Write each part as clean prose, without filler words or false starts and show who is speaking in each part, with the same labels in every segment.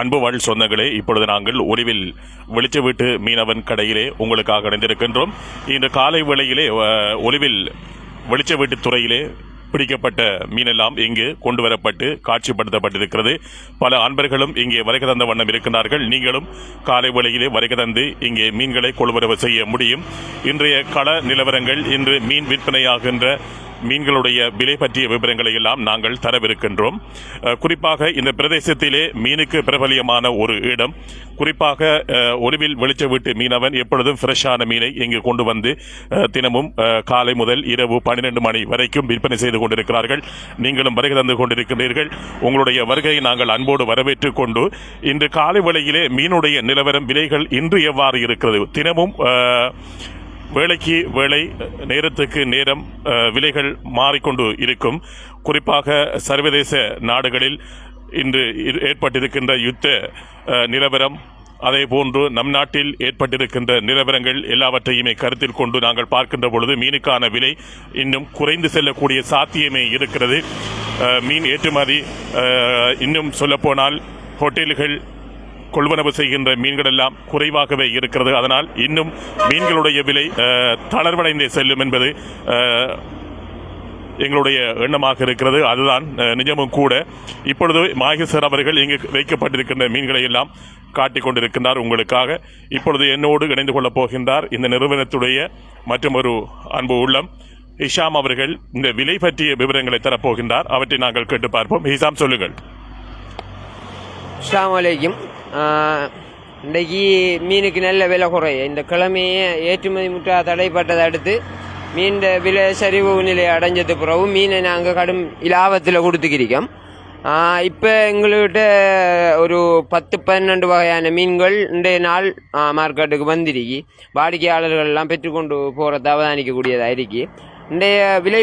Speaker 1: அன்பு வாழ் சொந்தங்களே, இப்பொழுது நாங்கள் ஒலிவில் வெளிச்ச வீட்டு மீனவன் கடையிலே உங்களுக்காக இணைந்திருக்கின்றோம். இன்று காலை வேளையிலே ஒலிவில் வெளிச்ச வீட்டு துறையிலே பிடிக்கப்பட்ட மீனெல்லாம் இங்கு கொண்டு வரப்பட்டு காட்சிப்படுத்தப்பட்டிருக்கிறது. பல அன்பர்களும் இங்கே வருகை தந்த வண்ணம் இருக்கிறார்கள். நீங்களும் காலை வேளையிலே வருகை தந்து இங்கே மீன்களை கொள்வரவு செய்ய முடியும். இன்றைய கள நிலவரங்கள், இன்று மீன் விற்பனையாகின்ற மீன்களுடைய விலை பற்றிய விவரங்களை எல்லாம் நாங்கள் தரவிருக்கின்றோம். குறிப்பாக இந்த பிரதேசத்திலே மீனுக்கு பிரபலியமான ஒரு இடம். குறிப்பாக ஒலிவில் வெளிச்ச வீட்டு மீனவன் எப்பொழுதும் ஃப்ரெஷ்ஷான மீனை இங்கு கொண்டு வந்து தினமும் காலை முதல் இரவு 12 மணி வரைக்கும் விற்பனை செய்து கொண்டிருக்கிறார்கள். நீங்களும் வருகை தந்து கொண்டிருக்கின்றீர்கள். உங்களுடைய வருகையை நாங்கள் அன்போடு வரவேற்றுக் கொண்டு இன்று காலை வேளையிலே மீனுடைய நிலவரம், விலைகள் இன்று எவ்வாறு இருக்கிறது, தினமும் வேளைக்கு வேளை, நேரத்துக்கு நேரம் விலைகள் மாறிக்கொண்டு இருக்கும். குறிப்பாக சர்வதேச நாடுகளில் இன்று ஏற்பட்டிருக்கின்ற யுத்த நிலவரம், அதே போன்று நம் நாட்டில் ஏற்பட்டிருக்கின்ற நிலவரங்கள் எல்லாவற்றையுமே கருத்தில் கொண்டு நாங்கள் பார்க்கின்ற பொழுது மீனுக்கான விலை இன்னும் குறைந்து செல்லக்கூடிய சாத்தியமே இருக்கிறது. மீன் ஏற்றுமதி, இன்னும் சொல்லப்போனால் ஹோட்டல்கள் கொள்வனவு செய்கின்ற மீன்கள் எல்லாம் குறைவாகவே இருக்கிறது. அதனால் இன்னும் மீன்களுடைய விலை தளர்வடைந்தே செல்லும் என்பது எங்களுடைய எண்ணமாக இருக்கிறது. அதுதான் நிஜமும் கூட. இப்பொழுது மாகேஸ்வர் அவர்கள் இங்கு வைக்கப்பட்டிருக்கின்ற மீன்களை எல்லாம் காட்டிக் கொண்டிருக்கின்றார் உங்களுக்காக. இப்பொழுது என்னோடு இணைந்து கொள்ளப் போகின்றார் இந்த நிறுவனத்துடைய மற்றும் ஒரு அன்பு உள்ளம் ஹிஷாம் அவர்கள். இந்த விலை பற்றிய விவரங்களை தரப்போகின்றார். அவற்றை நாங்கள் கேட்டு பார்ப்போம். ஹிஷாம், சொல்லுங்கள்.
Speaker 2: அஸ்ஸலாமு அலைக்கும். இன்றைக்கு மீனுக்கு நல்ல விலை குறைய, இந்த கிழமையே ஏற்றுமதி முற்றா தடைப்பட்டதை அடுத்து மீன் விலை சரிவு நிலையை அடைஞ்சது பிறகு மீனை நாங்கள் கடும் இலாபத்தில் கொடுத்துக்கிறோம். இப்போ எங்கள்கிட்ட ஒரு 10-12 வகையான மீன்கள் இன்றைய நாள் மார்க்கெட்டுக்கு வந்திருக்கு. வாடிக்கையாளர்கள்லாம் பெற்றுக்கொண்டு போகிறத அவதானிக்கக்கூடியதாக இருக்கு. இன்றைய விலை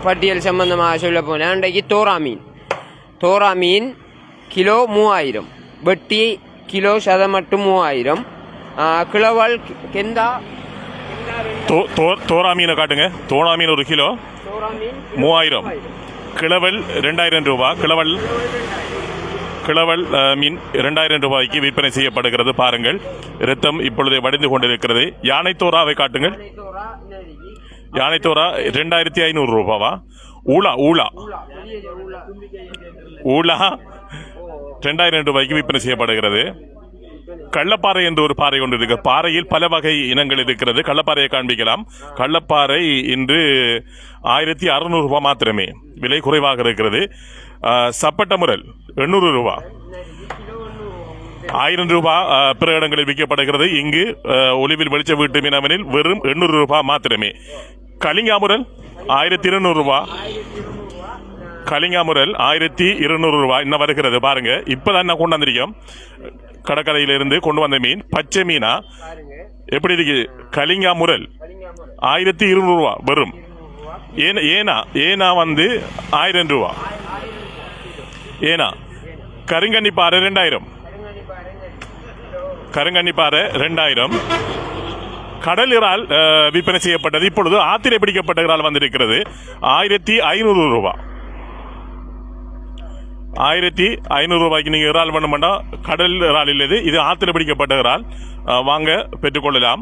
Speaker 2: பட்டியல் சம்பந்தமாக சொல்ல போனால், இன்றைக்கு தோரா மீன் கிலோ 3000, வெட்டி கிலோ சதமட்டும் 3000, கிலோவால் கெந்தா
Speaker 1: தோரா மீனை காட்டுங்க. தோரா மீன் ஒரு கிலோ 3000, கிழவல் 2000 ரூபாய். கிழவல் மீன் 2000 ரூபாய்க்கு விற்பனை செய்யப்படுகிறது. பாருங்கள், இரத்தம் இப்பொழுது வடிந்து கொண்டிருக்கிறது. யானை தோராவை காட்டுங்கள். யானை தோரா 2500 ரூபாவா? ஊலா 2000 ரூபாய்க்கு விற்பனை செய்யப்படுகிறது. கள்ளப்பாறை என்று ஒரு பாறை ஒன்று இருக்கு. பாறையில் பல வகை இனங்கள் இருக்கிறது. கள்ளப்பாறையை காண்பிக்கலாம். கள்ளப்பாறை இன்று 1600 ரூபாய் மாத்திரமே, விலை குறைவாக இருக்கிறது. சப்பட்ட முரல் 800 ரூபாய், 1000 ரூபாய் பிற இடங்களில் விற்கப்படுகிறது. இங்கு ஒலிவில் வெளிச்ச வீட்டு மீனவனில் வெறும் 800 ரூபாய் மாத்திரமே. கலிங்காமுரல் 1200 ரூபாய். கலிங்காமுரல் 1200 ரூபாய் இன்னும் வருகிறது. பாருங்க, இப்பதான் நான் கொண்டு வந்திருக்கோம் கடற்கரையிலிருந்து கொண்டு வந்த மீன். பச்சை மீனா எப்படி இருக்கு? கலிங்காமுரல் 1200 ரூபாய் வரும். ஏனா வந்து 1000 ரூபாய். ஏனா கருங்கண்ணிப்பாறை 2000. கருங்கண்ணிப்பாறை 2000. கடல் இறால் விற்பனை செய்யப்பட்டது. இப்பொழுது ஆத்திரை பிடிக்கப்பட்ட இறால் வந்திருக்கிறது 1500 ரூபாய். 1500 ரூபாய்க்கு நீங்க இறால் வேணுமெண்டா, கடல் இறால் இல்லது, இது ஆத்திரை பிடிக்கப்பட்ட இறால். வாங்க பெற்றுக்கொள்ளலாம்.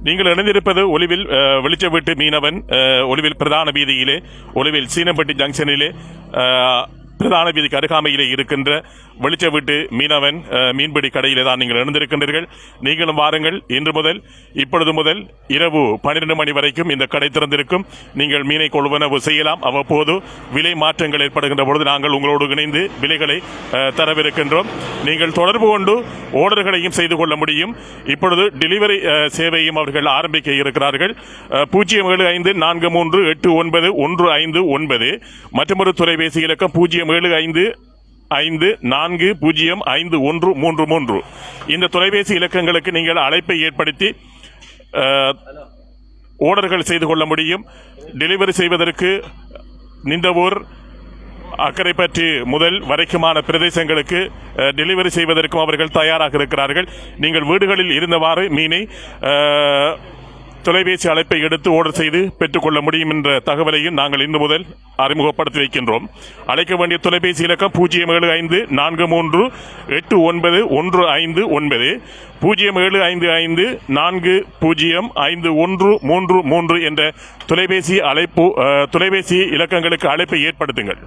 Speaker 1: நீங்கள் இணைந்திருப்பது ஒலிவில் வெளிச்ச வீட்டு மீனவன். ஒலிவில் பிரதான வீதியிலே, ஒலிவில் சீனம்பட்டி ஜங்ஷனிலே பிரதான வீதிக்கு அருகாமையிலே இருக்கின்ற வெளிச்ச வீட்டு மீனவன் மீன்பிடி கடையிலே தான் நீங்கள் இணைந்திருக்கின்றீர்கள். நீங்களும் வாருங்கள். இன்று முதல், இப்பொழுது முதல் இரவு 12 மணி வரைக்கும் இந்த கடை திறந்திருக்கும். நீங்கள் மீனை கொள்வனவு செய்யலாம். அவ்வப்போது விலை மாற்றங்கள் ஏற்படுகின்ற பொழுது நாங்கள் உங்களோடு இணைந்து விலைகளை தரவிருக்கின்றோம். நீங்கள் தொடர்பு கொண்டு ஓர்டர்களையும் செய்து கொள்ள முடியும். இப்பொழுது டெலிவரி சேவையும் அவர்கள் ஆரம்பிக்க இருக்கிறார்கள். 0754389159 மற்றும் ஒரு தொலைபேசி இலக்கம் 0755405133. இந்த தொலைபேசி இலக்கங்களுக்கு நீங்கள் அழைப்பை ஏற்படுத்தி ஓர்டர்கள் செய்து கொள்ள முடியும். டெலிவரி செய்வதற்கு நிந்தவூர், அக்கரைப்பற்று முதல் வரைக்குமான பிரதேசங்களுக்கு டெலிவரி செய்வதற்கும் அவர்கள் தயாராக இருக்கிறார்கள். நீங்கள் வீடுகளில் இருந்தவாறு மீனை தொலைபேசி அழைப்பை எடுத்து ஆர்டர் செய்து பெற்றுக்கொள்ள முடியும் என்ற தகவலையும் நாங்கள் இன்று முதல் அறிமுகப்படுத்தி வைக்கின்றோம். அழைக்க வேண்டிய தொலைபேசி இலக்கம் 0755891519 0755405133 என்ற தொலைபேசி இலக்கங்களுக்கு அழைப்பை ஏற்படுத்துங்கள்.